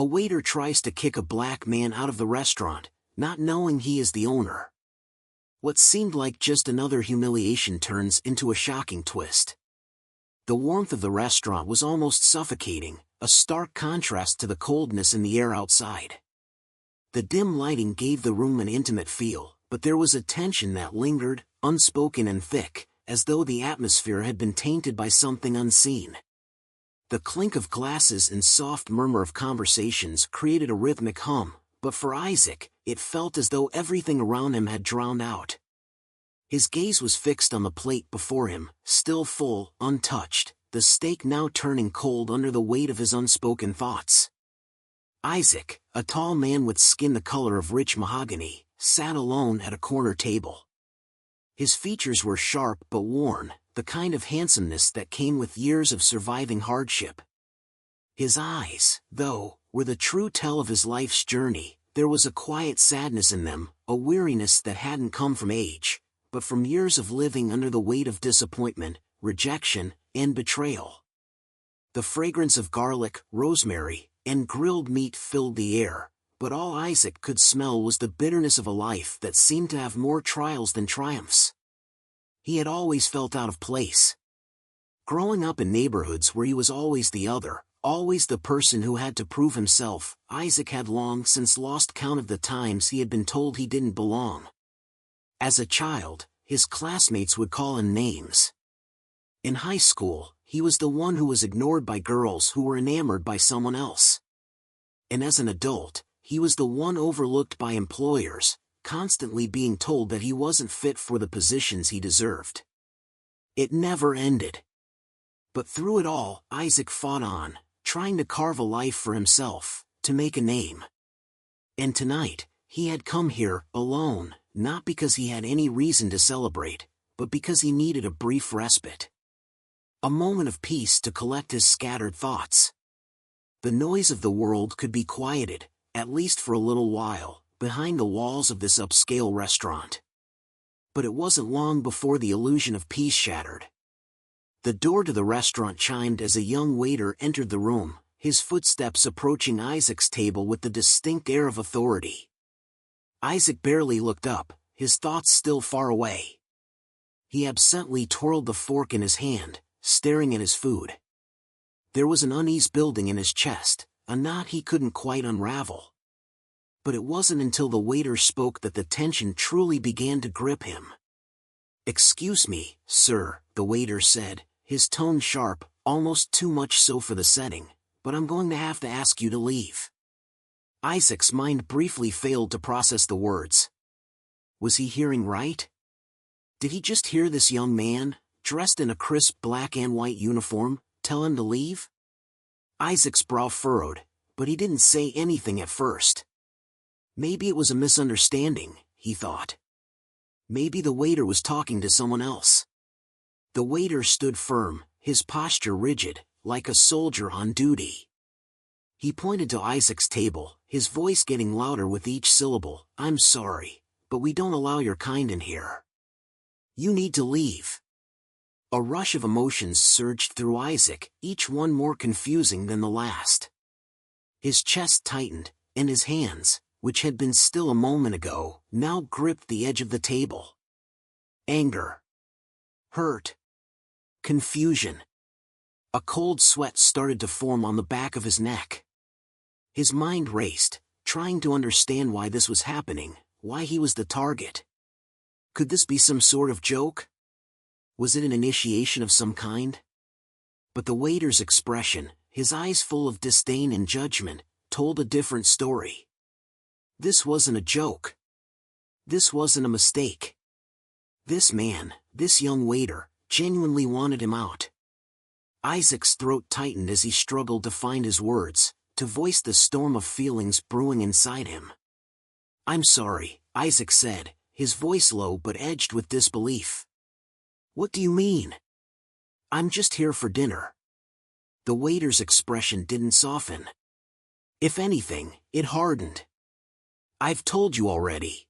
A waiter tries to kick a black man out of the restaurant, not knowing he is the owner. What seemed like just another humiliation turns into a shocking twist. The warmth of the restaurant was almost suffocating, a stark contrast to the coldness in the air outside. The dim lighting gave the room an intimate feel, but there was a tension that lingered, unspoken and thick, as though the atmosphere had been tainted by something unseen. The clink of glasses and soft murmur of conversations created a rhythmic hum, but for Isaac, it felt as though everything around him had drowned out. His gaze was fixed on the plate before him, still full, untouched, the steak now turning cold under the weight of his unspoken thoughts. Isaac, a tall man with skin the color of rich mahogany, sat alone at a corner table. His features were sharp but worn, the kind of handsomeness that came with years of surviving hardship. His eyes, though, were the true tell of his life's journey. There was a quiet sadness in them, a weariness that hadn't come from age, but from years of living under the weight of disappointment, rejection, and betrayal. The fragrance of garlic, rosemary, and grilled meat filled the air, but all Isaac could smell was the bitterness of a life that seemed to have more trials than triumphs. He had always felt out of place. Growing up in neighborhoods where he was always the other, always the person who had to prove himself, Isaac had long since lost count of the times he had been told he didn't belong. As a child, his classmates would call him names. In high school, he was the one who was ignored by girls who were enamored by someone else. And as an adult, he was the one overlooked by employers, constantly being told that he wasn't fit for the positions he deserved. It never ended. But through it all, Isaac fought on, trying to carve a life for himself, to make a name. And tonight, he had come here, alone, not because he had any reason to celebrate, but because he needed a brief respite. A moment of peace to collect his scattered thoughts. The noise of the world could be quieted, at least for a little while, behind the walls of this upscale restaurant. But it wasn't long before the illusion of peace shattered. The door to the restaurant chimed as a young waiter entered the room, his footsteps approaching Isaac's table with the distinct air of authority. Isaac barely looked up, his thoughts still far away. He absently twirled the fork in his hand, staring at his food. There was an unease building in his chest, a knot he couldn't quite unravel. But it wasn't until the waiter spoke that the tension truly began to grip him. "Excuse me, sir," the waiter said, his tone sharp, almost too much so for the setting, "but I'm going to have to ask you to leave." Isaac's mind briefly failed to process the words. Was he hearing right? Did he just hear this young man, dressed in a crisp black and white uniform, tell him to leave? Isaac's brow furrowed, but he didn't say anything at first. Maybe it was a misunderstanding, he thought. Maybe the waiter was talking to someone else. The waiter stood firm, his posture rigid, like a soldier on duty. He pointed to Isaac's table, his voice getting louder with each syllable. "I'm sorry, but we don't allow your kind in here. You need to leave." A rush of emotions surged through Isaac, each one more confusing than the last. His chest tightened, and his hands, which had been still a moment ago, now gripped the edge of the table. Anger. Hurt. Confusion. A cold sweat started to form on the back of his neck. His mind raced, trying to understand why this was happening, why he was the target. Could this be some sort of joke? Was it an initiation of some kind? But the waiter's expression, his eyes full of disdain and judgment, told a different story. This wasn't a joke. This wasn't a mistake. This man, this young waiter, genuinely wanted him out. Isaac's throat tightened as he struggled to find his words, to voice the storm of feelings brewing inside him. "I'm sorry," Isaac said, his voice low but edged with disbelief. "What do you mean?" "I'm just here for dinner." The waiter's expression didn't soften. If anything, it hardened. "I've told you already.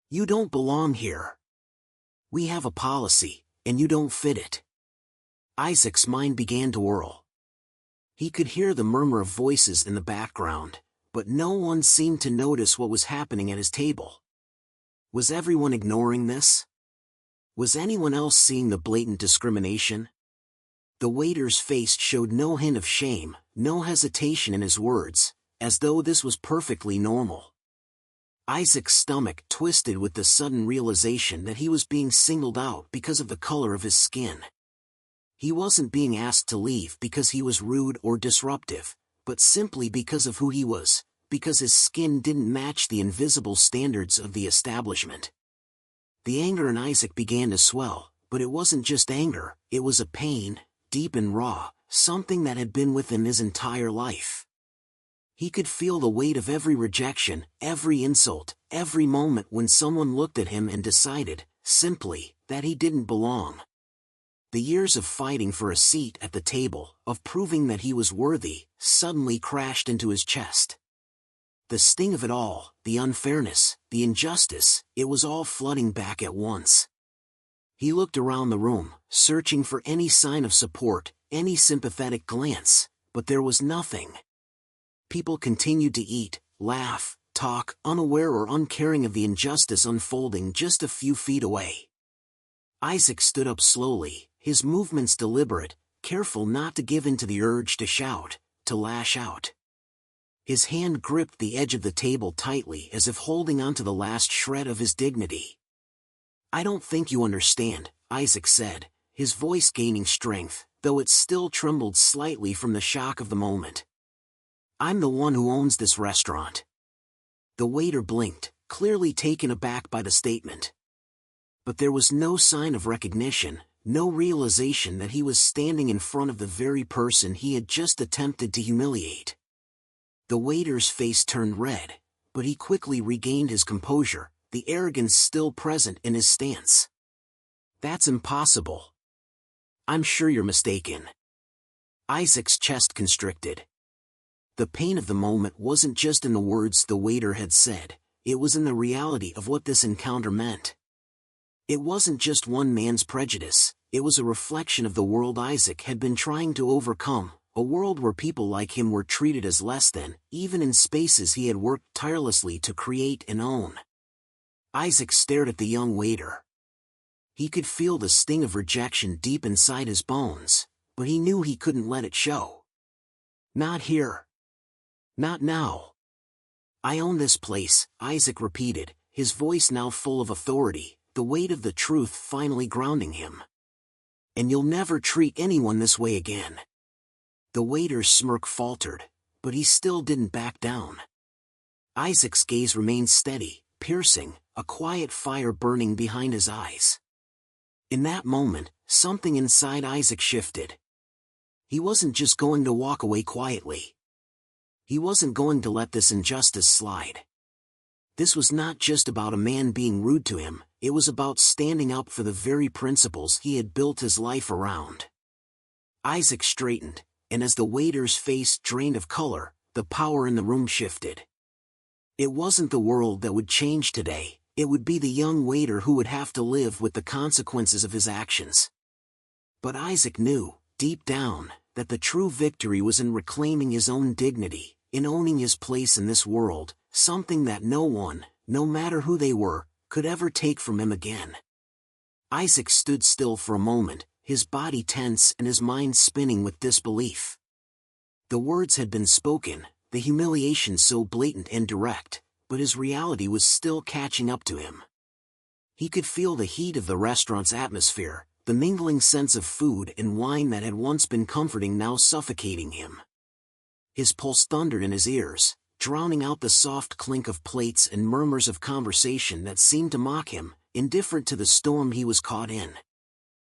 You don't belong here. We have a policy, and you don't fit it." Isaac's mind began to whirl. He could hear the murmur of voices in the background, but no one seemed to notice what was happening at his table. Was everyone ignoring this? Was anyone else seeing the blatant discrimination? The waiter's face showed no hint of shame, no hesitation in his words, as though this was perfectly normal. Isaac's stomach twisted with the sudden realization that he was being singled out because of the color of his skin. He wasn't being asked to leave because he was rude or disruptive, but simply because of who he was, because his skin didn't match the invisible standards of the establishment. The anger in Isaac began to swell, but it wasn't just anger, it was a pain, deep and raw, something that had been with him his entire life. He could feel the weight of every rejection, every insult, every moment when someone looked at him and decided, simply, that he didn't belong. The years of fighting for a seat at the table, of proving that he was worthy, suddenly crashed into his chest. The sting of it all, the unfairness, the injustice, it was all flooding back at once. He looked around the room, searching for any sign of support, any sympathetic glance, but there was nothing. People continued to eat, laugh, talk, unaware or uncaring of the injustice unfolding just a few feet away. Isaac stood up slowly, his movements deliberate, careful not to give in to the urge to shout, to lash out. His hand gripped the edge of the table tightly as if holding onto the last shred of his dignity. "I don't think you understand," Isaac said, his voice gaining strength, though it still trembled slightly from the shock of the moment. "I'm the one who owns this restaurant." The waiter blinked, clearly taken aback by the statement. But there was no sign of recognition, no realization that he was standing in front of the very person he had just attempted to humiliate. The waiter's face turned red, but he quickly regained his composure, the arrogance still present in his stance. "That's impossible." "I'm sure you're mistaken." Isaac's chest constricted. The pain of the moment wasn't just in the words the waiter had said, it was in the reality of what this encounter meant. It wasn't just one man's prejudice, it was a reflection of the world Isaac had been trying to overcome, a world where people like him were treated as less than, even in spaces he had worked tirelessly to create and own. Isaac stared at the young waiter. He could feel the sting of rejection deep inside his bones, but he knew he couldn't let it show. "Not here. Not now." "I own this place," Isaac repeated, his voice now full of authority, the weight of the truth finally grounding him. "And you'll never treat anyone this way again." The waiter's smirk faltered, but he still didn't back down. Isaac's gaze remained steady, piercing, a quiet fire burning behind his eyes. In that moment, something inside Isaac shifted. He wasn't just going to walk away quietly. He wasn't going to let this injustice slide. This was not just about a man being rude to him, it was about standing up for the very principles he had built his life around. Isaac straightened, and as the waiter's face drained of color, the power in the room shifted. It wasn't the world that would change today, it would be the young waiter who would have to live with the consequences of his actions. But Isaac knew, deep down, that the true victory was in reclaiming his own dignity, in owning his place in this world, something that no one, no matter who they were, could ever take from him again. Isaac stood still for a moment, his body tense and his mind spinning with disbelief. The words had been spoken, the humiliation so blatant and direct, but his reality was still catching up to him. He could feel the heat of the restaurant's atmosphere, the mingling sense of food and wine that had once been comforting now suffocating him. His pulse thundered in his ears, drowning out the soft clink of plates and murmurs of conversation that seemed to mock him, indifferent to the storm he was caught in.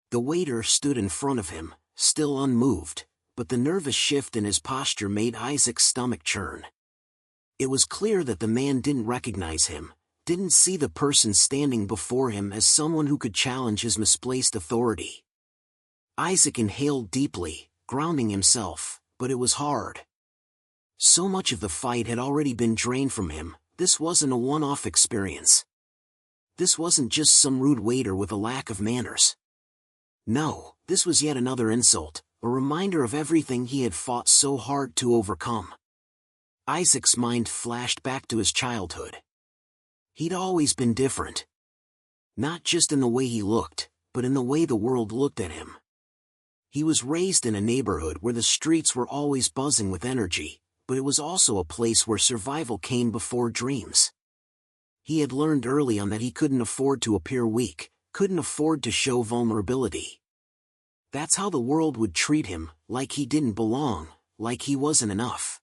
The waiter stood in front of him, still unmoved, but the nervous shift in his posture made Isaac's stomach churn. It was clear that the man didn't recognize him, didn't see the person standing before him as someone who could challenge his misplaced authority. Isaac inhaled deeply, grounding himself, but it was hard. So much of the fight had already been drained from him, this wasn't a one-off experience. This wasn't just some rude waiter with a lack of manners. No, this was yet another insult, a reminder of everything he had fought so hard to overcome. Isaac's mind flashed back to his childhood. He'd always been different. Not just in the way he looked, but in the way the world looked at him. He was raised in a neighborhood where the streets were always buzzing with energy, but it was also a place where survival came before dreams. He had learned early on that he couldn't afford to appear weak, couldn't afford to show vulnerability. That's how the world would treat him, like he didn't belong, like he wasn't enough.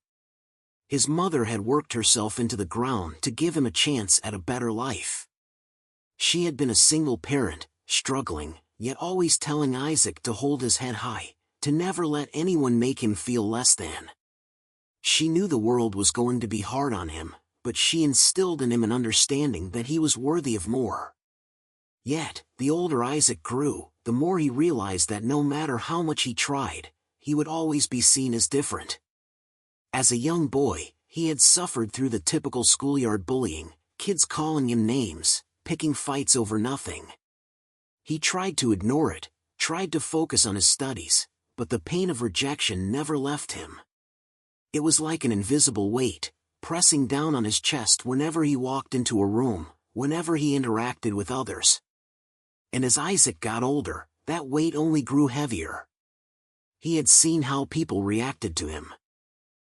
His mother had worked herself into the ground to give him a chance at a better life. She had been a single parent, struggling, yet always telling Isaac to hold his head high, to never let anyone make him feel less than. She knew the world was going to be hard on him, but she instilled in him an understanding that he was worthy of more. Yet, the older Isaac grew, the more he realized that no matter how much he tried, he would always be seen as different. As a young boy, he had suffered through the typical schoolyard bullying, kids calling him names, picking fights over nothing. He tried to ignore it, tried to focus on his studies, but the pain of rejection never left him. It was like an invisible weight, pressing down on his chest whenever he walked into a room, whenever he interacted with others. And as Isaac got older, that weight only grew heavier. He had seen how people reacted to him.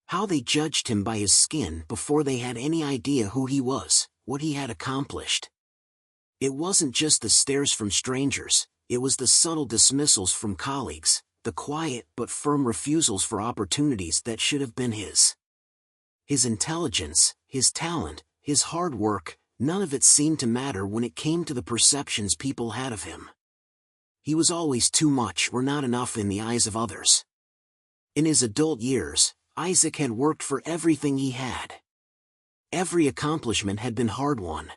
How they judged him by his skin before they had any idea who he was, what he had accomplished. It wasn't just the stares from strangers, it was the subtle dismissals from colleagues, the quiet but firm refusals for opportunities that should have been his. His intelligence, his talent, his hard work, none of it seemed to matter when it came to the perceptions people had of him. He was always too much or not enough in the eyes of others. In his adult years, Isaac had worked for everything he had. Every accomplishment had been hard-won.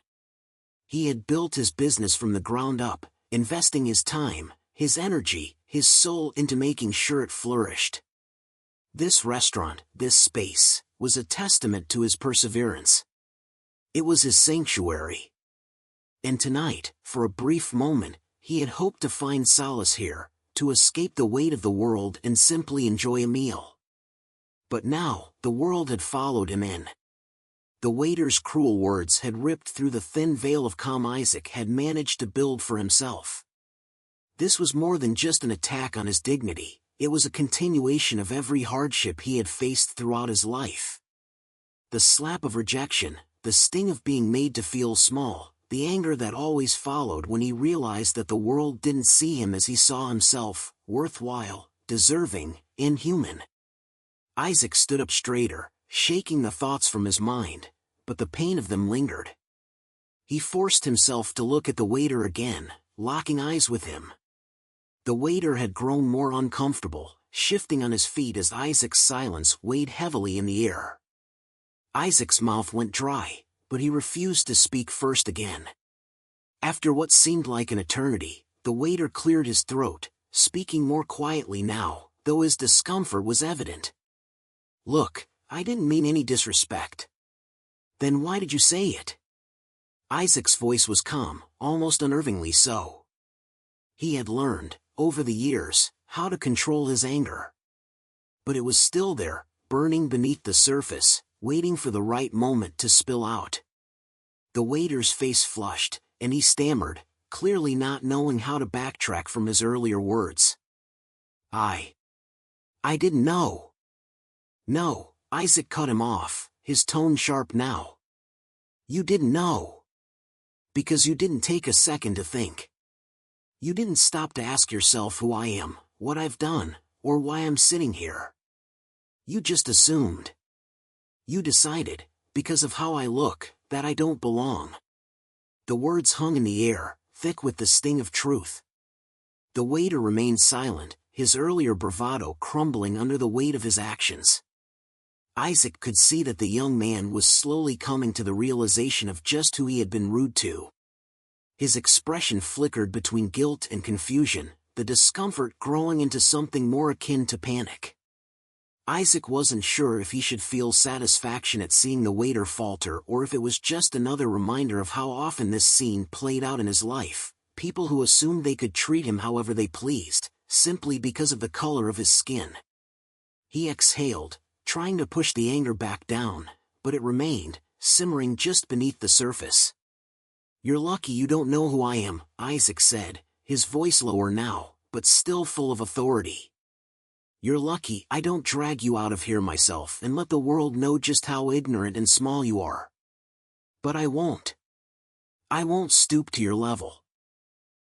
He had built his business from the ground up, investing his time, his energy, his soul into making sure it flourished. This restaurant, this space, was a testament to his perseverance. It was his sanctuary. And tonight, for a brief moment, he had hoped to find solace here, to escape the weight of the world and simply enjoy a meal. But now, the world had followed him in. The waiter's cruel words had ripped through the thin veil of calm Isaac had managed to build for himself. This was more than just an attack on his dignity, it was a continuation of every hardship he had faced throughout his life. The slap of rejection, the sting of being made to feel small, the anger that always followed when he realized that the world didn't see him as he saw himself, worthwhile, deserving, inhuman. Isaac stood up straighter, shaking the thoughts from his mind, but the pain of them lingered. He forced himself to look at the waiter again, locking eyes with him. The waiter had grown more uncomfortable, shifting on his feet as Isaac's silence weighed heavily in the air. Isaac's mouth went dry, but he refused to speak first again. After what seemed like an eternity, the waiter cleared his throat, speaking more quietly now, though his discomfort was evident. "Look, I didn't mean any disrespect." "Then why did you say it?" Isaac's voice was calm, almost unnervingly so. He had learned, over the years, how to control his anger. But it was still there, burning beneath the surface, waiting for the right moment to spill out. The waiter's face flushed, and he stammered, clearly not knowing how to backtrack from his earlier words. I didn't know." "No," Isaac cut him off, his tone sharp now. "You didn't know. Because you didn't take a second to think. You didn't stop to ask yourself who I am, what I've done, or why I'm sitting here. You just assumed. You decided, because of how I look, that I don't belong." The words hung in the air, thick with the sting of truth. The waiter remained silent, his earlier bravado crumbling under the weight of his actions. Isaac could see that the young man was slowly coming to the realization of just who he had been rude to. His expression flickered between guilt and confusion, the discomfort growing into something more akin to panic. Isaac wasn't sure if he should feel satisfaction at seeing the waiter falter or if it was just another reminder of how often this scene played out in his life, people who assumed they could treat him however they pleased, simply because of the color of his skin. He exhaled, trying to push the anger back down, but it remained, simmering just beneath the surface. "You're lucky you don't know who I am," Isaac said, his voice lower now, but still full of authority. "You're lucky I don't drag you out of here myself and let the world know just how ignorant and small you are. But I won't. I won't stoop to your level."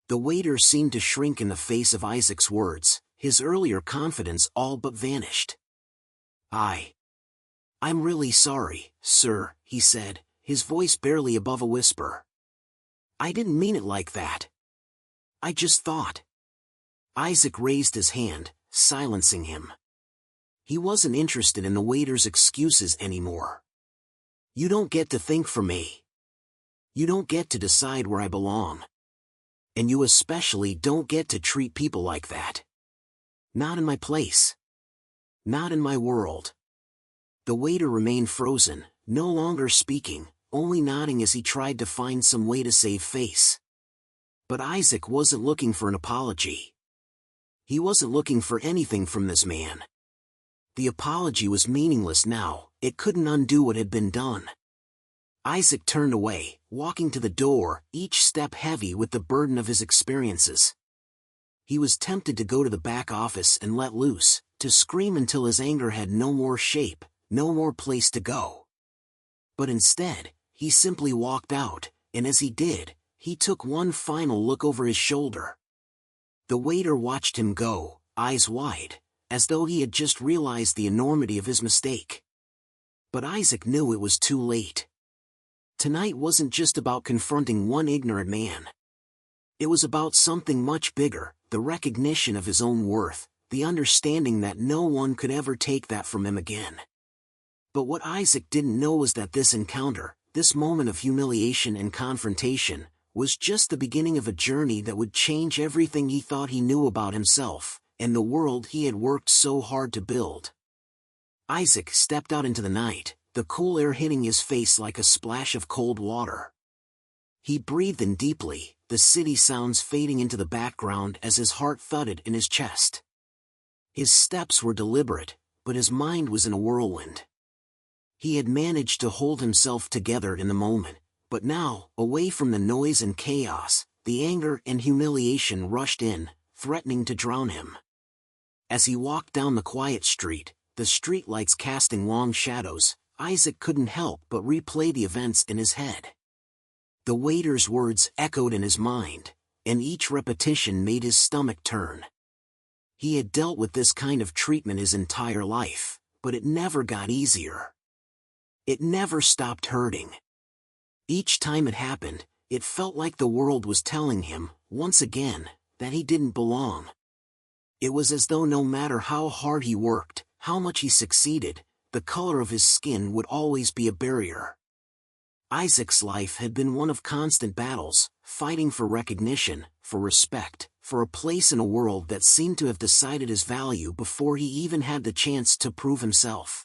The waiter seemed to shrink in the face of Isaac's words, his earlier confidence all but vanished. I'm really sorry, sir," he said, his voice barely above a whisper. "I didn't mean it like that. I just thought." Isaac raised his hand, silencing him. He wasn't interested in the waiter's excuses anymore. "You don't get to think for me. You don't get to decide where I belong. And you especially don't get to treat people like that. Not in my place. Not in my world." The waiter remained frozen, no longer speaking, only nodding as he tried to find some way to save face. But Isaac wasn't looking for an apology. He wasn't looking for anything from this man. The apology was meaningless now, it couldn't undo what had been done. Isaac turned away, walking to the door, each step heavy with the burden of his experiences. He was tempted to go to the back office and let loose, to scream until his anger had no more shape, no more place to go. But instead, he simply walked out, and as he did, he took one final look over his shoulder. The waiter watched him go, eyes wide, as though he had just realized the enormity of his mistake. But Isaac knew it was too late. Tonight wasn't just about confronting one ignorant man. It was about something much bigger, the recognition of his own worth, the understanding that no one could ever take that from him again. But what Isaac didn't know was that this encounter, this moment of humiliation and confrontation, was just the beginning of a journey that would change everything he thought he knew about himself, and the world he had worked so hard to build. Isaac stepped out into the night, the cool air hitting his face like a splash of cold water. He breathed in deeply, the city sounds fading into the background as his heart thudded in his chest. His steps were deliberate, but his mind was in a whirlwind. He had managed to hold himself together in the moment, but now, away from the noise and chaos, the anger and humiliation rushed in, threatening to drown him. As he walked down the quiet street, the streetlights casting long shadows, Isaac couldn't help but replay the events in his head. The waiter's words echoed in his mind, and each repetition made his stomach turn. He had dealt with this kind of treatment his entire life, but it never got easier. It never stopped hurting. Each time it happened, it felt like the world was telling him, once again, that he didn't belong. It was as though no matter how hard he worked, how much he succeeded, the color of his skin would always be a barrier. Isaac's life had been one of constant battles, fighting for recognition, for respect, for a place in a world that seemed to have decided his value before he even had the chance to prove himself.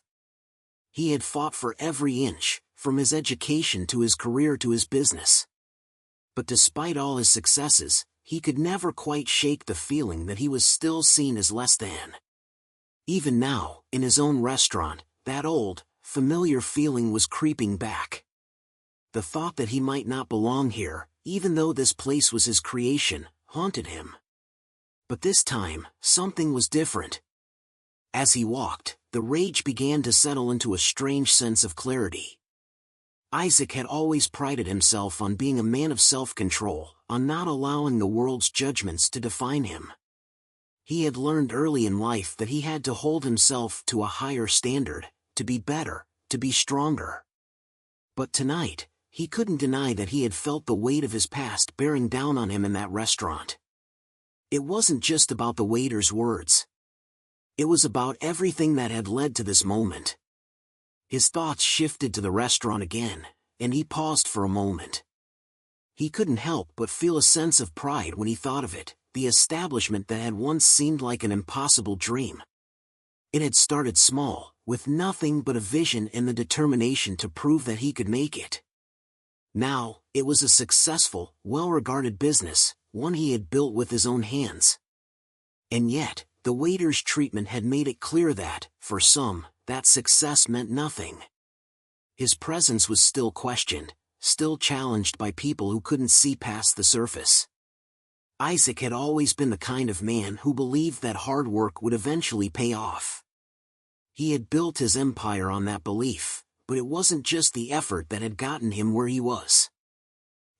He had fought for every inch, from his education to his career to his business. But despite all his successes, he could never quite shake the feeling that he was still seen as less than. Even now, in his own restaurant, that old, familiar feeling was creeping back. The thought that he might not belong here, even though this place was his creation, haunted him. But this time, something was different. As he walked, the rage began to settle into a strange sense of clarity. Isaac had always prided himself on being a man of self-control, on not allowing the world's judgments to define him. He had learned early in life that he had to hold himself to a higher standard, to be better, to be stronger. But tonight, he couldn't deny that he had felt the weight of his past bearing down on him in that restaurant. It wasn't just about the waiter's words. It was about everything that had led to this moment. His thoughts shifted to the restaurant again, and he paused for a moment. He couldn't help but feel a sense of pride when he thought of it, the establishment that had once seemed like an impossible dream. It had started small, with nothing but a vision and the determination to prove that he could make it. Now, it was a successful, well-regarded business, one he had built with his own hands. And yet, the waiter's treatment had made it clear that, for some, that success meant nothing. His presence was still questioned, still challenged by people who couldn't see past the surface. Isaac had always been the kind of man who believed that hard work would eventually pay off. He had built his empire on that belief, but it wasn't just the effort that had gotten him where he was.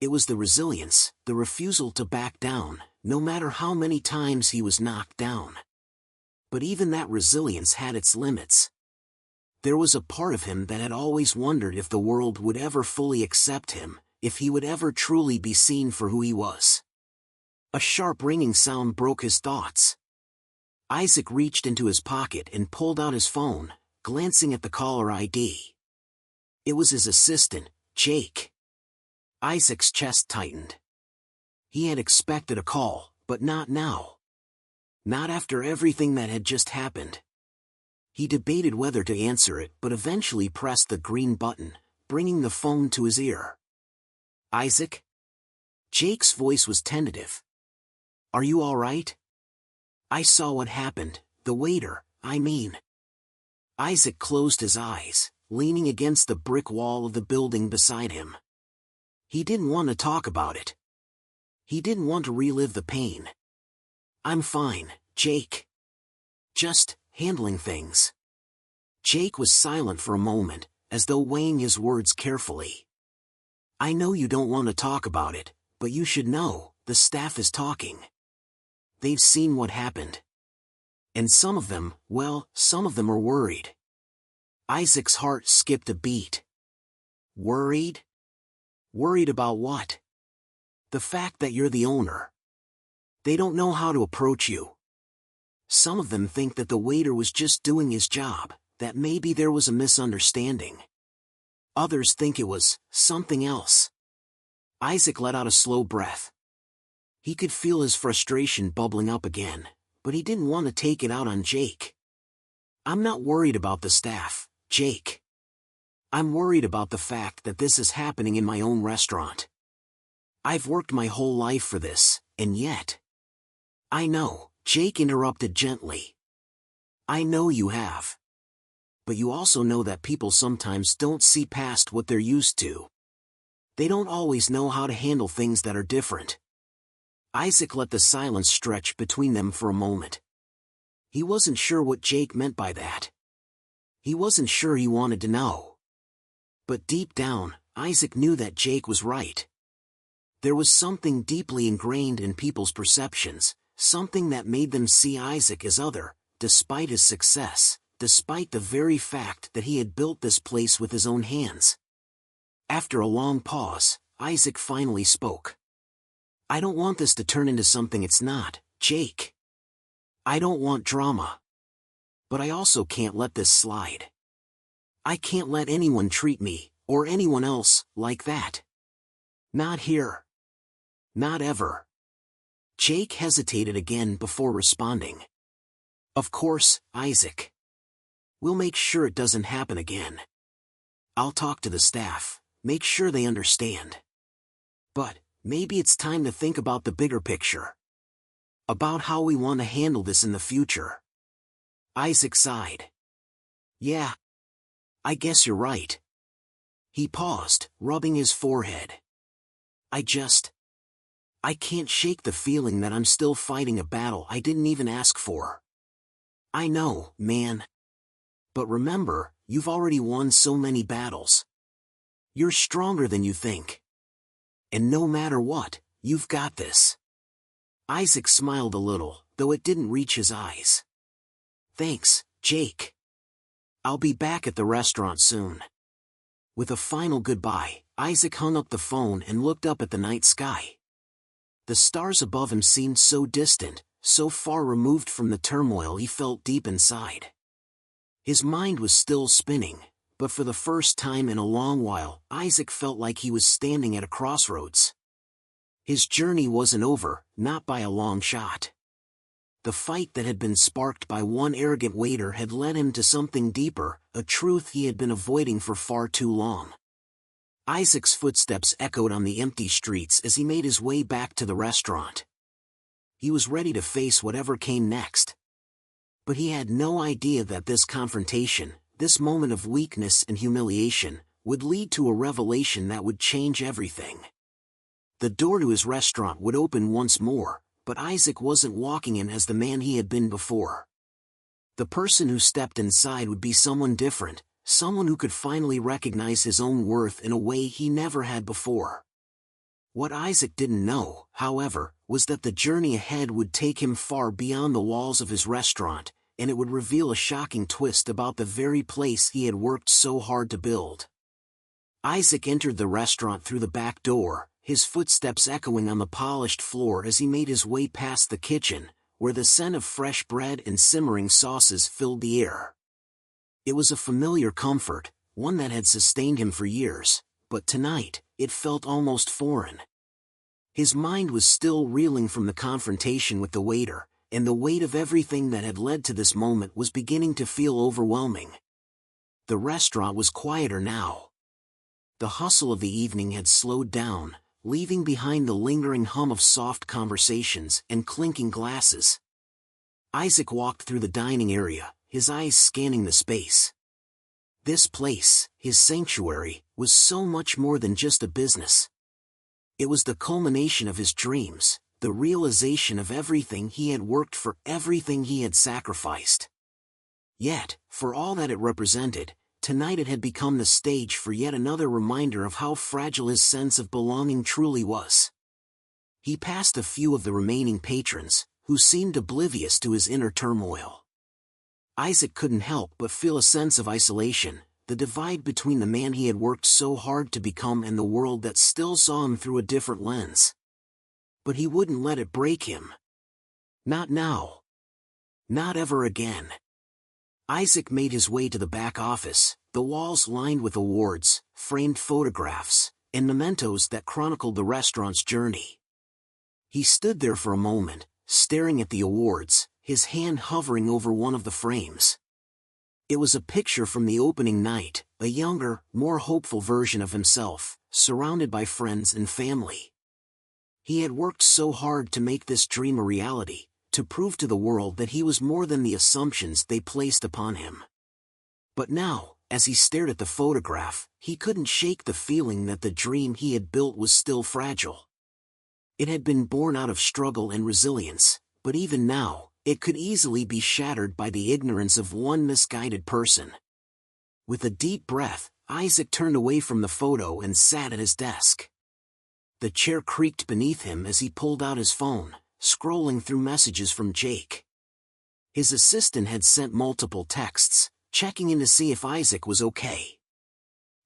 It was the resilience, the refusal to back down, no matter how many times he was knocked down. But even that resilience had its limits. There was a part of him that had always wondered if the world would ever fully accept him, if he would ever truly be seen for who he was. A sharp ringing sound broke his thoughts. Isaac reached into his pocket and pulled out his phone, glancing at the caller ID. It was his assistant, Jake. Isaac's chest tightened. He had expected a call, but not now. Not after everything that had just happened. He debated whether to answer it, but eventually pressed the green button, bringing the phone to his ear. Isaac? Jake's voice was tentative. Are you all right? I saw what happened, the waiter, I mean. Isaac closed his eyes, leaning against the brick wall of the building beside him. He didn't want to talk about it. He didn't want to relive the pain. I'm fine, Jake. Just handling things. Jake was silent for a moment, as though weighing his words carefully. I know you don't want to talk about it, but you should know, the staff is talking. They've seen what happened. And some of them are worried. Isaac's heart skipped a beat. Worried? Worried about what? The fact that you're the owner. They don't know how to approach you. Some of them think that the waiter was just doing his job, that maybe there was a misunderstanding. Others think it was something else. Isaac let out a slow breath. He could feel his frustration bubbling up again, but he didn't want to take it out on Jake. I'm not worried about the staff, Jake. I'm worried about the fact that this is happening in my own restaurant. I've worked my whole life for this, and yet... I know, Jake interrupted gently. I know you have. But you also know that people sometimes don't see past what they're used to. They don't always know how to handle things that are different. Isaac let the silence stretch between them for a moment. He wasn't sure what Jake meant by that. He wasn't sure he wanted to know. But deep down, Isaac knew that Jake was right. There was something deeply ingrained in people's perceptions, something that made them see Isaac as other, despite his success, despite the very fact that he had built this place with his own hands. After a long pause, Isaac finally spoke. I don't want this to turn into something it's not, Jake. I don't want drama. But I also can't let this slide. I can't let anyone treat me, or anyone else, like that. Not here. Not ever. Jake hesitated again before responding. Of course, Isaac. We'll make sure it doesn't happen again. I'll talk to the staff, make sure they understand. But, maybe it's time to think about the bigger picture. About how we want to handle this in the future. Isaac sighed. Yeah. I guess you're right. He paused, rubbing his forehead. I can't shake the feeling that I'm still fighting a battle I didn't even ask for. I know, man. But remember, you've already won so many battles. You're stronger than you think. And no matter what, you've got this. Isaac smiled a little, though it didn't reach his eyes. Thanks, Jake. I'll be back at the restaurant soon. With a final goodbye, Isaac hung up the phone and looked up at the night sky. The stars above him seemed so distant, so far removed from the turmoil he felt deep inside. His mind was still spinning, but for the first time in a long while, Isaac felt like he was standing at a crossroads. His journey wasn't over, not by a long shot. The fight that had been sparked by one arrogant waiter had led him to something deeper, a truth he had been avoiding for far too long. Isaac's footsteps echoed on the empty streets as he made his way back to the restaurant. he was ready to face whatever came next. But he had no idea that this confrontation, this moment of weakness and humiliation, would lead to a revelation that would change everything. The door to his restaurant would open once more, but Isaac wasn't walking in as the man he had been before. The person who stepped inside would be someone different, someone who could finally recognize his own worth in a way he never had before. What Isaac didn't know, however, was that the journey ahead would take him far beyond the walls of his restaurant, and it would reveal a shocking twist about the very place he had worked so hard to build. Isaac entered the restaurant through the back door, his footsteps echoing on the polished floor as he made his way past the kitchen, where the scent of fresh bread and simmering sauces filled the air. It was a familiar comfort, one that had sustained him for years, but tonight, it felt almost foreign. His mind was still reeling from the confrontation with the waiter, and the weight of everything that had led to this moment was beginning to feel overwhelming. The restaurant was quieter now. The hustle of the evening had slowed down, leaving behind the lingering hum of soft conversations and clinking glasses. Isaac walked through the dining area, his eyes scanning the space. This place, his sanctuary, was so much more than just a business. It was the culmination of his dreams, the realization of everything he had worked for, everything he had sacrificed. Yet, for all that it represented, tonight it had become the stage for yet another reminder of how fragile his sense of belonging truly was. He passed a few of the remaining patrons, who seemed oblivious to his inner turmoil. Isaac couldn't help but feel a sense of isolation, the divide between the man he had worked so hard to become and the world that still saw him through a different lens. But he wouldn't let it break him. Not now. Not ever again. Isaac made his way to the back office, the walls lined with awards, framed photographs, and mementos that chronicled the restaurant's journey. He stood there for a moment, staring at the awards, his hand hovering over one of the frames. It was a picture from the opening night, a younger, more hopeful version of himself, surrounded by friends and family. He had worked so hard to make this dream a reality, to prove to the world that he was more than the assumptions they placed upon him. But now, as he stared at the photograph, he couldn't shake the feeling that the dream he had built was still fragile. It had been born out of struggle and resilience, but even now, it could easily be shattered by the ignorance of one misguided person. With a deep breath, Isaac turned away from the photo and sat at his desk. The chair creaked beneath him as he pulled out his phone, scrolling through messages from Jake. His assistant had sent multiple texts, checking in to see if Isaac was okay.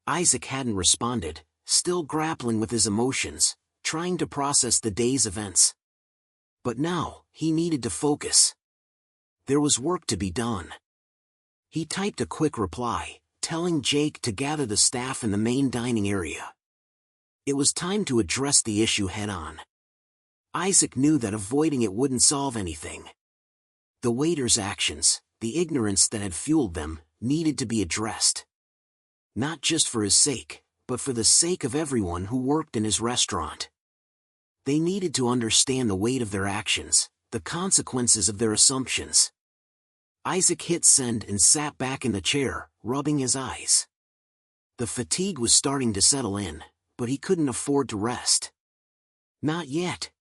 Isaac hadn't responded, still grappling with his emotions, trying to process the day's events. But now, he needed to focus. There was work to be done. He typed a quick reply, telling Jake to gather the staff in the main dining area. It was time to address the issue head-on. Isaac knew that avoiding it wouldn't solve anything. The waiter's actions, the ignorance that had fueled them, needed to be addressed. Not just for his sake, but for the sake of everyone who worked in his restaurant. They needed to understand the weight of their actions, the consequences of their assumptions. Isaac hit send and sat back in the chair, rubbing his eyes. The fatigue was starting to settle in, but he couldn't afford to rest. Not yet.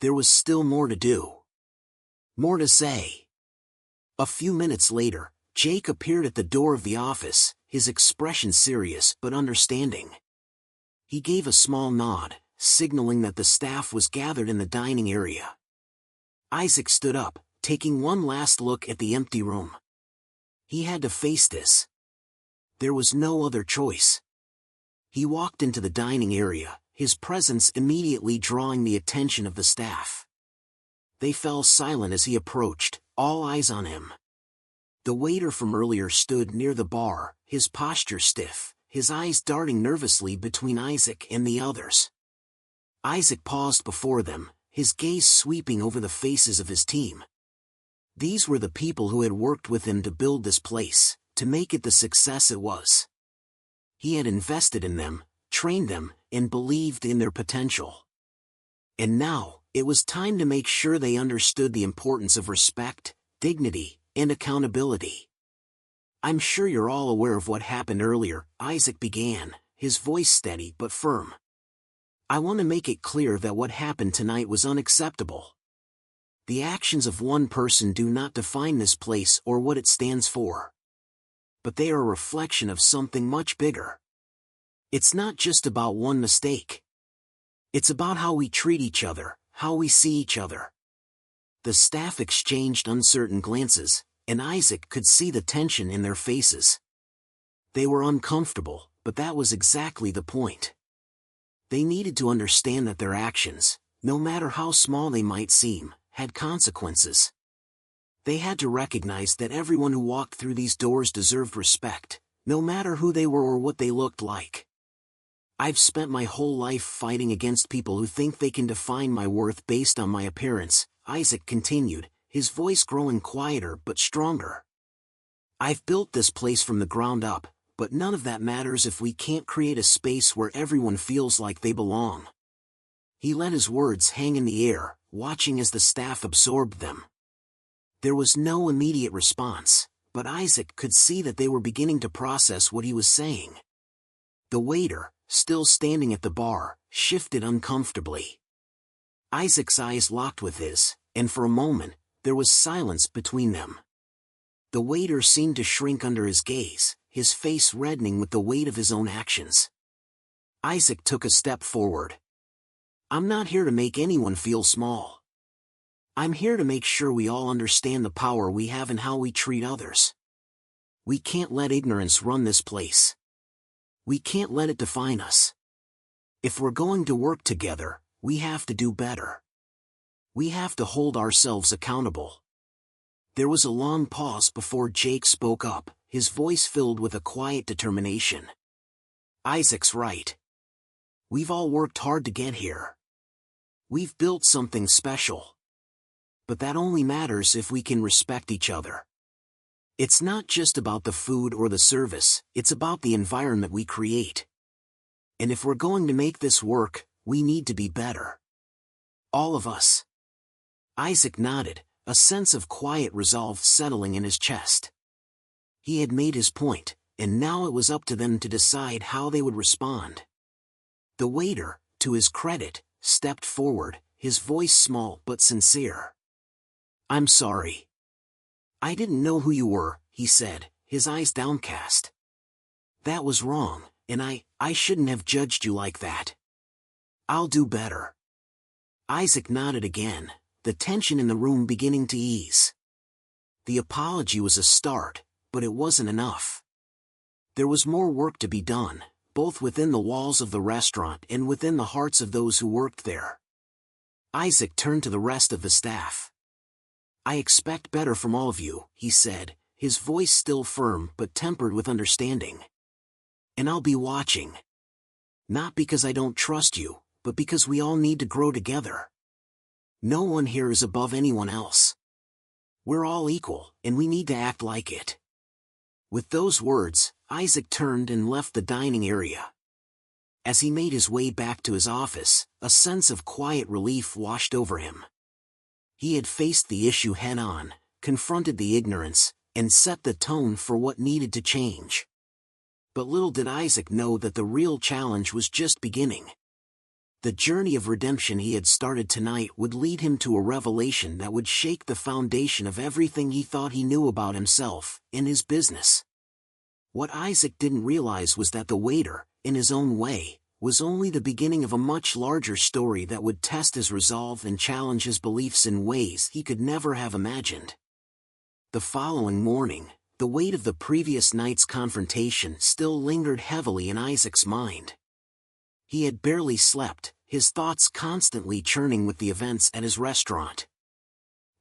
There was still more to do. More to say. A few minutes later, Jake appeared at the door of the office, his expression serious but understanding. He gave a small nod, signaling that the staff was gathered in the dining area. Isaac stood up, taking one last look at the empty room. He had to face this. There was no other choice. He walked into the dining area, his presence immediately drawing the attention of the staff. They fell silent as he approached, all eyes on him. The waiter from earlier stood near the bar, his posture stiff, his eyes darting nervously between Isaac and the others. Isaac paused before them, his gaze sweeping over the faces of his team. These were the people who had worked with him to build this place, to make it the success it was. He had invested in them, trained them, and believed in their potential. And now, It was time to make sure they understood the importance of respect, dignity, and accountability. "I'm sure you're all aware of what happened earlier," Isaac began, his voice steady but firm. "I want to make it clear that what happened tonight was unacceptable. The actions of one person do not define this place or what it stands for. But they are a reflection of something much bigger. It's not just about one mistake. It's about how we treat each other, how we see each other." The staff exchanged uncertain glances, and Isaac could see the tension in their faces. They were uncomfortable, but that was exactly the point. They needed to understand that their actions, no matter how small they might seem, had consequences. They had to recognize that everyone who walked through these doors deserved respect, no matter who they were or what they looked like. "I've spent my whole life fighting against people who think they can define my worth based on my appearance," Isaac continued, his voice growing quieter but stronger. "I've built this place from the ground up, but none of that matters if we can't create a space where everyone feels like they belong." He let his words hang in the air, watching as the staff absorbed them. There was no immediate response, but Isaac could see that they were beginning to process what he was saying. The waiter, still standing at the bar, shifted uncomfortably. Isaac's eyes locked with his, and for a moment, there was silence between them. The waiter seemed to shrink under his gaze, his face reddening with the weight of his own actions. Isaac took a step forward. "I'm not here to make anyone feel small. I'm here to make sure we all understand the power we have and how we treat others. We can't let ignorance run this place. We can't let it define us. If we're going to work together, we have to do better. We have to hold ourselves accountable." There was a long pause before Jake spoke up, his voice filled with a quiet determination. "Isaac's right. We've all worked hard to get here. We've built something special. But that only matters if we can respect each other. It's not just about the food or the service, it's about the environment we create. And if we're going to make this work, we need to be better. All of us." Isaac nodded, a sense of quiet resolve settling in his chest. He had made his point, and now it was up to them to decide how they would respond. The waiter, to his credit, stepped forward, his voice small but sincere. "I'm sorry. I didn't know who you were," he said, his eyes downcast. "That was wrong, and I shouldn't have judged you like that. I'll do better." Isaac nodded again, the tension in the room beginning to ease. The apology was a start, but it wasn't enough. There was more work to be done, both within the walls of the restaurant and within the hearts of those who worked there. Isaac turned to the rest of the staff. "I expect better from all of you," he said, his voice still firm but tempered with understanding. "And I'll be watching. Not because I don't trust you, but because we all need to grow together. No one here is above anyone else. We're all equal, and we need to act like it." With those words, Isaac turned and left the dining area. As he made his way back to his office, a sense of quiet relief washed over him. He had faced the issue head-on, confronted the ignorance, and set the tone for what needed to change. But little did Isaac know that the real challenge was just beginning. The journey of redemption he had started tonight would lead him to a revelation that would shake the foundation of everything he thought he knew about himself and his business. What Isaac didn't realize was that the waiter, in his own way, was only the beginning of a much larger story that would test his resolve and challenge his beliefs in ways he could never have imagined. The following morning, the weight of the previous night's confrontation still lingered heavily in Isaac's mind. He had barely slept, his thoughts constantly churning with the events at his restaurant.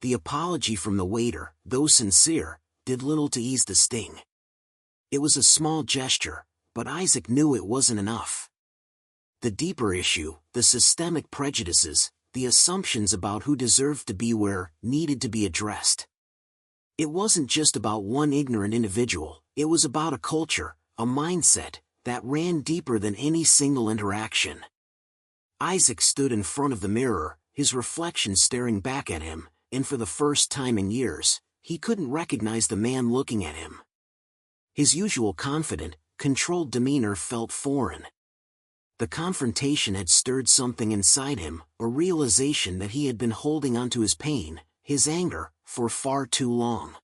The apology from the waiter, though sincere, did little to ease the sting. It was a small gesture, but Isaac knew it wasn't enough. The deeper issue, the systemic prejudices, the assumptions about who deserved to be where, needed to be addressed. It wasn't just about one ignorant individual, it was about a culture, a mindset, that ran deeper than any single interaction. Isaac stood in front of the mirror, his reflection staring back at him, and for the first time in years, he couldn't recognize the man looking at him. His usual confident, controlled demeanor felt foreign. The confrontation had stirred something inside him, a realization that he had been holding onto his pain, his anger, for far too long.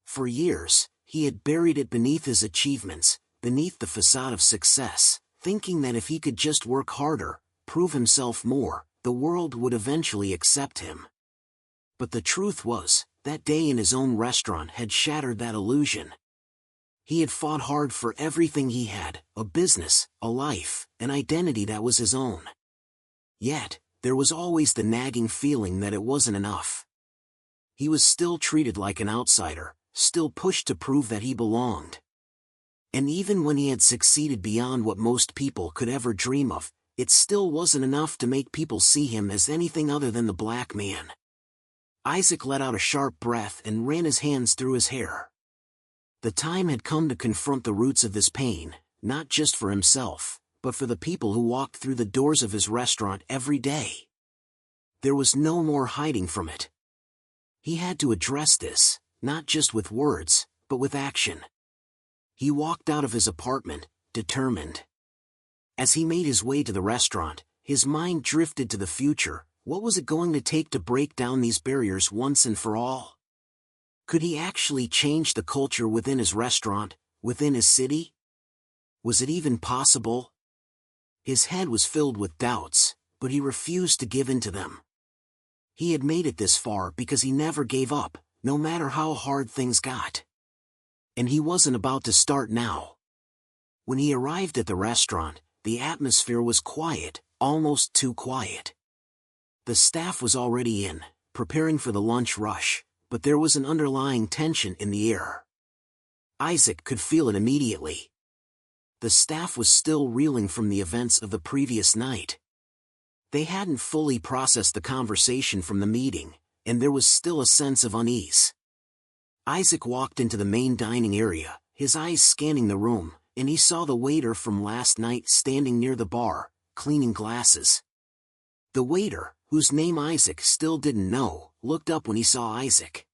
For years, he had buried it beneath his achievements, beneath the facade of success, thinking that if he could just work harder, prove himself more, the world would eventually accept him. But the truth was, that day in his own restaurant had shattered that illusion. He had fought hard for everything he had, a business, a life, an identity that was his own. Yet, there was always the nagging feeling that it wasn't enough. He was still treated like an outsider, still pushed to prove that he belonged. And even when he had succeeded beyond what most people could ever dream of, it still wasn't enough to make people see him as anything other than the black man. Isaac let out a sharp breath and ran his hands through his hair. The time had come to confront the roots of this pain, not just for himself, but for the people who walked through the doors of his restaurant every day. There was no more hiding from it. He had to address this, not just with words, but with action. He walked out of his apartment, determined. As he made his way to the restaurant, his mind drifted to the future. What was it going to take to break down these barriers once and for all? Could he actually change the culture within his restaurant, within his city? Was it even possible? His head was filled with doubts, but he refused to give in to them. He had made it this far because he never gave up, no matter how hard things got. And he wasn't about to start now. When he arrived at the restaurant, the atmosphere was quiet, almost too quiet. The staff was already in, preparing for the lunch rush, but there was an underlying tension in the air. Isaac could feel it immediately. The staff was still reeling from the events of the previous night. They hadn't fully processed the conversation from the meeting, and there was still a sense of unease. Isaac walked into the main dining area, his eyes scanning the room, and he saw the waiter from last night standing near the bar, cleaning glasses. The waiter, whose name Isaac still didn't know, looked up when he saw Isaac.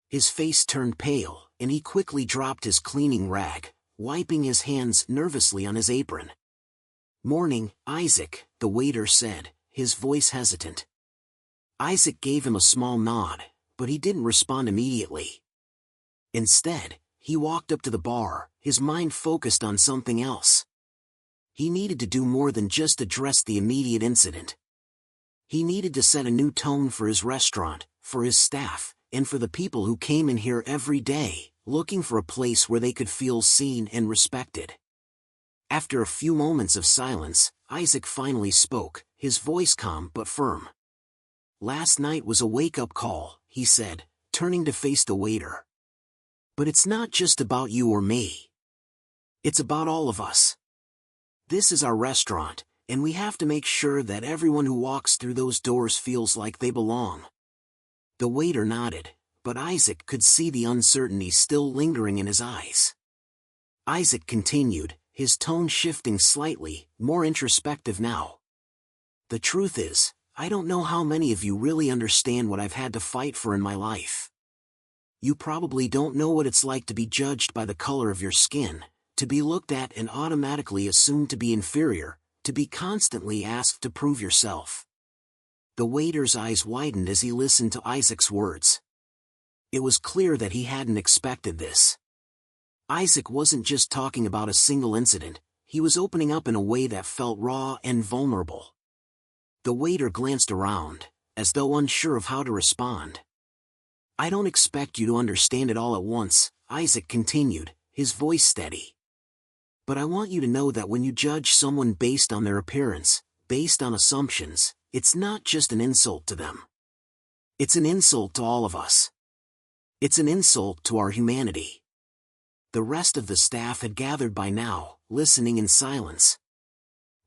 His face turned pale, and he quickly dropped his cleaning rag, wiping his hands nervously on his apron. "Morning, Isaac," the waiter said, his voice hesitant. Isaac gave him a small nod, but he didn't respond immediately. Instead, he walked up to the bar, his mind focused on something else. He needed to do more than just address the immediate incident. He needed to set a new tone for his restaurant, for his staff, and for the people who came in here every day, looking for a place where they could feel seen and respected. After a few moments of silence, Isaac finally spoke, his voice calm but firm. "Last night was a wake-up call," he said, turning to face the waiter. "But it's not just about you or me. It's about all of us. This is our restaurant, and we have to make sure that everyone who walks through those doors feels like they belong." The waiter nodded, but Isaac could see the uncertainty still lingering in his eyes. Isaac continued, his tone shifting slightly, more introspective now. "The truth is, I don't know how many of you really understand what I've had to fight for in my life. You probably don't know what it's like to be judged by the color of your skin, to be looked at and automatically assumed to be inferior, to be constantly asked to prove yourself." The waiter's eyes widened as he listened to Isaac's words. It was clear that he hadn't expected this. Isaac wasn't just talking about a single incident, he was opening up in a way that felt raw and vulnerable. The waiter glanced around, as though unsure of how to respond. "I don't expect you to understand it all at once," Isaac continued, his voice steady. "But I want you to know that when you judge someone based on their appearance, based on assumptions, it's not just an insult to them. It's an insult to all of us. It's an insult to our humanity." The rest of the staff had gathered by now, listening in silence.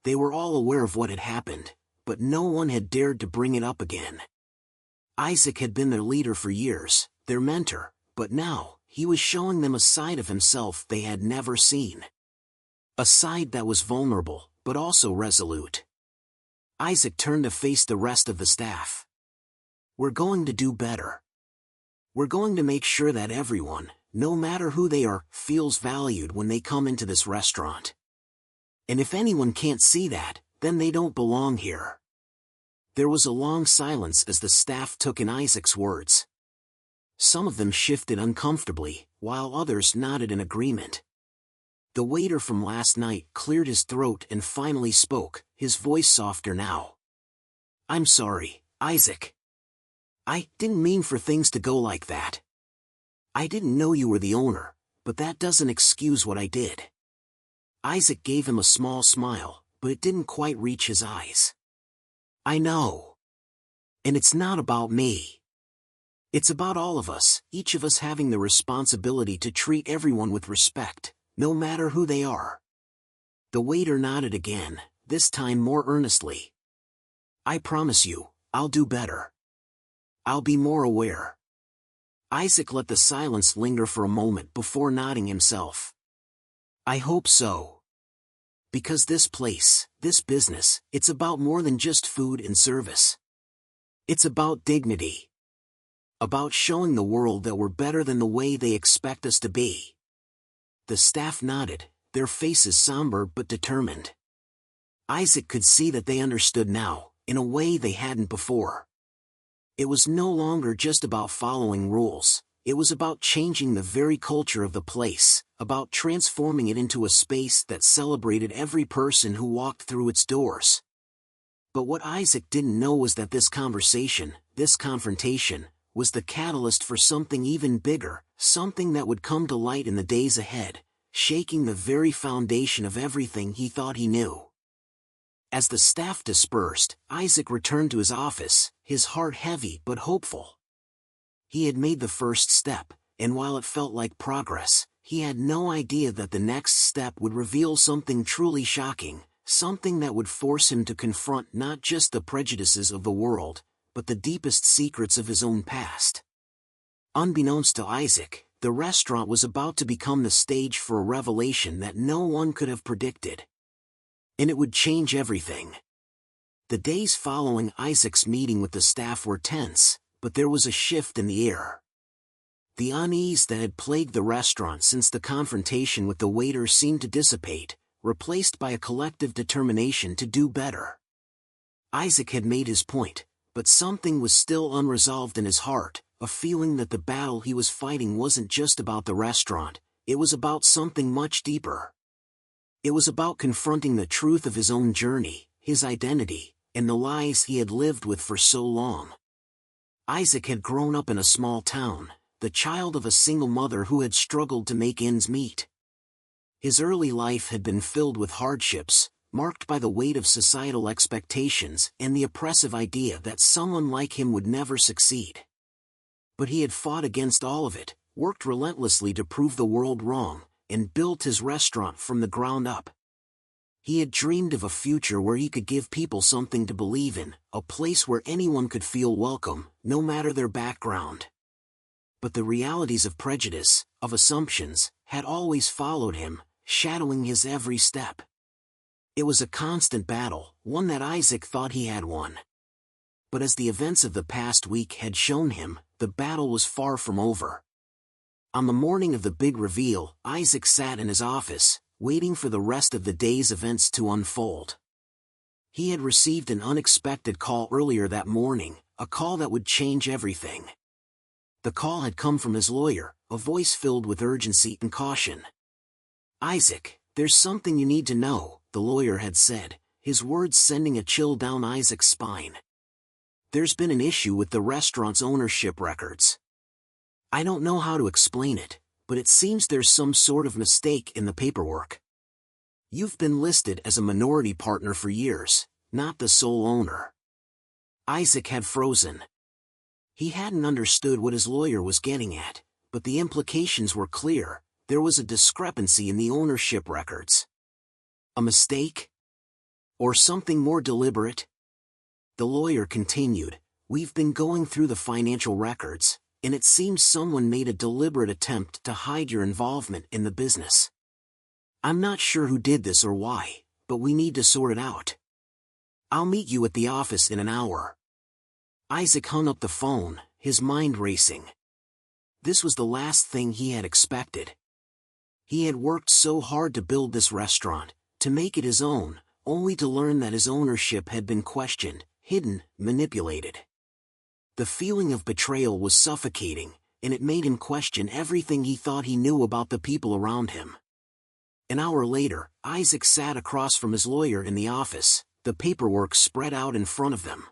They were all aware of what had happened, but no one had dared to bring it up again. Isaac had been their leader for years, their mentor, but now, he was showing them a side of himself they had never seen. A side that was vulnerable, but also resolute. Isaac turned to face the rest of the staff. "We're going to do better. We're going to make sure that everyone, no matter who they are, feels valued when they come into this restaurant. And if anyone can't see that, then they don't belong here." There was a long silence as the staff took in Isaac's words. Some of them shifted uncomfortably, while others nodded in agreement. The waiter from last night cleared his throat and finally spoke, his voice softer now. "I'm sorry, Isaac. I didn't mean for things to go like that. I didn't know you were the owner, but that doesn't excuse what I did." Isaac gave him a small smile, but it didn't quite reach his eyes. "I know. And it's not about me. It's about all of us, each of us having the responsibility to treat everyone with respect, no matter who they are." The waiter nodded again, this time more earnestly. "I promise you, I'll do better. I'll be more aware." Isaac let the silence linger for a moment before nodding himself. "I hope so. Because this place, this business, it's about more than just food and service. It's about dignity. About showing the world that we're better than the way they expect us to be." The staff nodded, their faces somber but determined. Isaac could see that they understood now, in a way they hadn't before. It was no longer just about following rules, it was about changing the very culture of the place, about transforming it into a space that celebrated every person who walked through its doors. But what Isaac didn't know was that this conversation, this confrontation, was the catalyst for something even bigger, something that would come to light in the days ahead, shaking the very foundation of everything he thought he knew. As the staff dispersed, Isaac returned to his office, his heart heavy but hopeful. He had made the first step, and while it felt like progress, he had no idea that the next step would reveal something truly shocking, something that would force him to confront not just the prejudices of the world, but the deepest secrets of his own past. Unbeknownst to Isaac, the restaurant was about to become the stage for a revelation that no one could have predicted. And it would change everything. The days following Isaac's meeting with the staff were tense, but there was a shift in the air. The unease that had plagued the restaurant since the confrontation with the waiter seemed to dissipate, replaced by a collective determination to do better. Isaac had made his point, but something was still unresolved in his heart, a feeling that the battle he was fighting wasn't just about the restaurant, it was about something much deeper. It was about confronting the truth of his own journey, his identity, and the lies he had lived with for so long. Isaac had grown up in a small town, the child of a single mother who had struggled to make ends meet. His early life had been filled with hardships, marked by the weight of societal expectations and the oppressive idea that someone like him would never succeed. But he had fought against all of it, worked relentlessly to prove the world wrong, and built his restaurant from the ground up. He had dreamed of a future where he could give people something to believe in, a place where anyone could feel welcome, no matter their background. But the realities of prejudice, of assumptions, had always followed him, shadowing his every step. It was a constant battle, one that Isaac thought he had won. But as the events of the past week had shown him, the battle was far from over. On the morning of the big reveal, Isaac sat in his office, waiting for the rest of the day's events to unfold. He had received an unexpected call earlier that morning, a call that would change everything. The call had come from his lawyer, a voice filled with urgency and caution. "Isaac, there's something you need to know," the lawyer had said, his words sending a chill down Isaac's spine. "There's been an issue with the restaurant's ownership records. I don't know how to explain it, but it seems there's some sort of mistake in the paperwork. You've been listed as a minority partner for years, not the sole owner." Isaac had frozen. He hadn't understood what his lawyer was getting at, but the implications were clear. There was a discrepancy in the ownership records. A mistake? Or something more deliberate? The lawyer continued, "We've been going through the financial records, and it seems someone made a deliberate attempt to hide your involvement in the business. I'm not sure who did this or why, but we need to sort it out." I'll meet you at the office in an hour. Isaac hung up the phone, his mind racing. This was the last thing he had expected. He had worked so hard to build this restaurant, to make it his own, only to learn that his ownership had been questioned, hidden, manipulated. The feeling of betrayal was suffocating, and it made him question everything he thought he knew about the people around him. An hour later, Isaac sat across from his lawyer in the office, the paperwork spread out in front of them.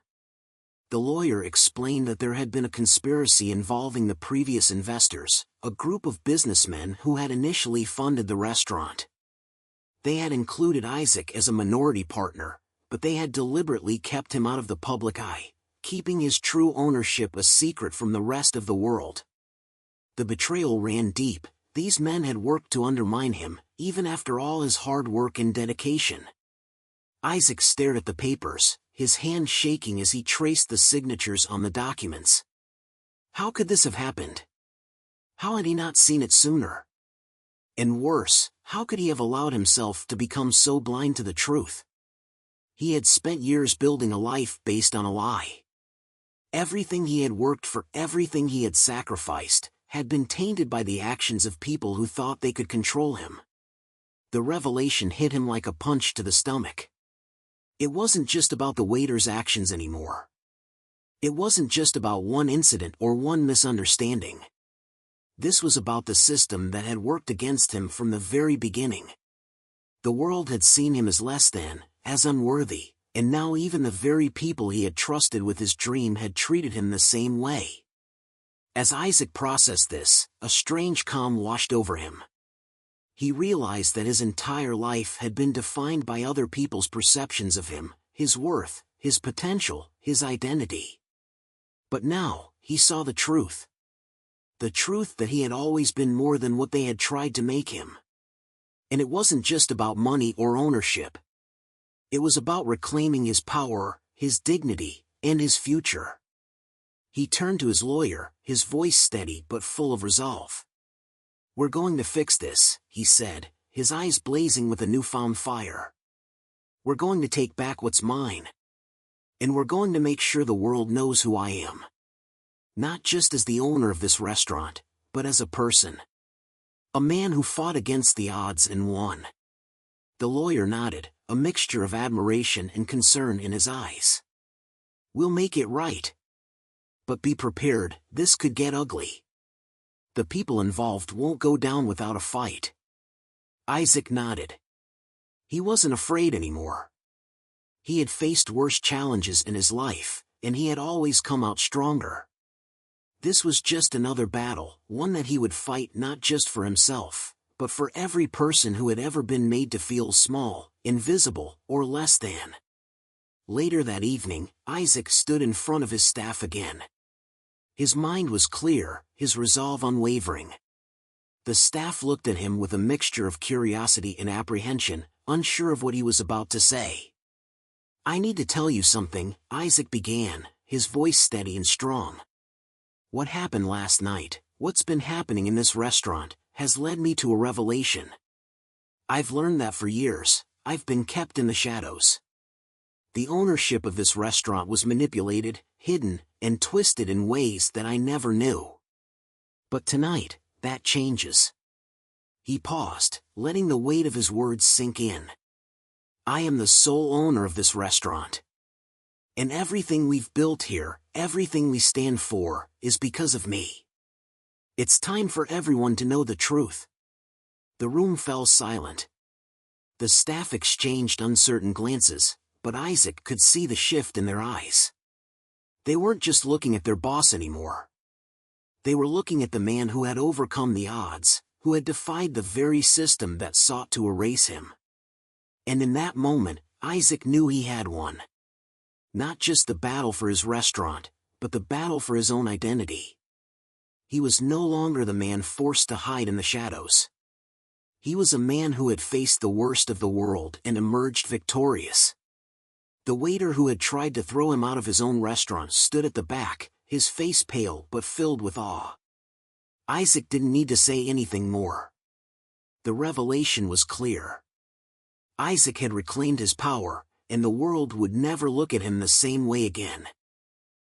The lawyer explained that there had been a conspiracy involving the previous investors, a group of businessmen who had initially funded the restaurant. They had included Isaac as a minority partner, but they had deliberately kept him out of the public eye, keeping his true ownership a secret from the rest of the world. The betrayal ran deep. These men had worked to undermine him, even after all his hard work and dedication. Isaac stared at the papers, his hand shaking as he traced the signatures on the documents. How could this have happened? How had he not seen it sooner? And worse, how could he have allowed himself to become so blind to the truth? He had spent years building a life based on a lie. Everything he had worked for, everything he had sacrificed, had been tainted by the actions of people who thought they could control him. The revelation hit him like a punch to the stomach. It wasn't just about the waiter's actions anymore. It wasn't just about one incident or one misunderstanding. This was about the system that had worked against him from the very beginning. The world had seen him as less than, as unworthy, and now even the very people he had trusted with his dream had treated him the same way. As Isaac processed this, a strange calm washed over him. He realized that his entire life had been defined by other people's perceptions of him, his worth, his potential, his identity. But now, he saw the truth. The truth that he had always been more than what they had tried to make him. And it wasn't just about money or ownership. It was about reclaiming his power, his dignity, and his future. He turned to his lawyer, his voice steady but full of resolve. "We're going to fix this," he said, his eyes blazing with a newfound fire. "We're going to take back what's mine. And we're going to make sure the world knows who I am. Not just as the owner of this restaurant, but as a person. A man who fought against the odds and won." The lawyer nodded, a mixture of admiration and concern in his eyes. "We'll make it right. But be prepared, this could get ugly. The people involved won't go down without a fight." Isaac nodded. He wasn't afraid anymore. He had faced worse challenges in his life, and he had always come out stronger. This was just another battle, one that he would fight not just for himself, but for every person who had ever been made to feel small, invisible, or less than. Later that evening, Isaac stood in front of his staff again. His mind was clear, his resolve unwavering. The staff looked at him with a mixture of curiosity and apprehension, unsure of what he was about to say. "I need to tell you something," Isaac began, his voice steady and strong. "What happened last night, what's been happening in this restaurant, has led me to a revelation. I've learned that for years, I've been kept in the shadows. The ownership of this restaurant was manipulated, hidden, and twisted in ways that I never knew. But tonight, that changes." He paused, letting the weight of his words sink in. "I am the sole owner of this restaurant. And everything we've built here, everything we stand for, is because of me. It's time for everyone to know the truth." The room fell silent. The staff exchanged uncertain glances, but Isaac could see the shift in their eyes. They weren't just looking at their boss anymore. They were looking at the man who had overcome the odds, who had defied the very system that sought to erase him. And in that moment, Isaac knew he had won. Not just the battle for his restaurant, but the battle for his own identity. He was no longer the man forced to hide in the shadows. He was a man who had faced the worst of the world and emerged victorious. The waiter who had tried to throw him out of his own restaurant stood at the back, his face pale but filled with awe. Isaac didn't need to say anything more. The revelation was clear. Isaac had reclaimed his power, and the world would never look at him the same way again.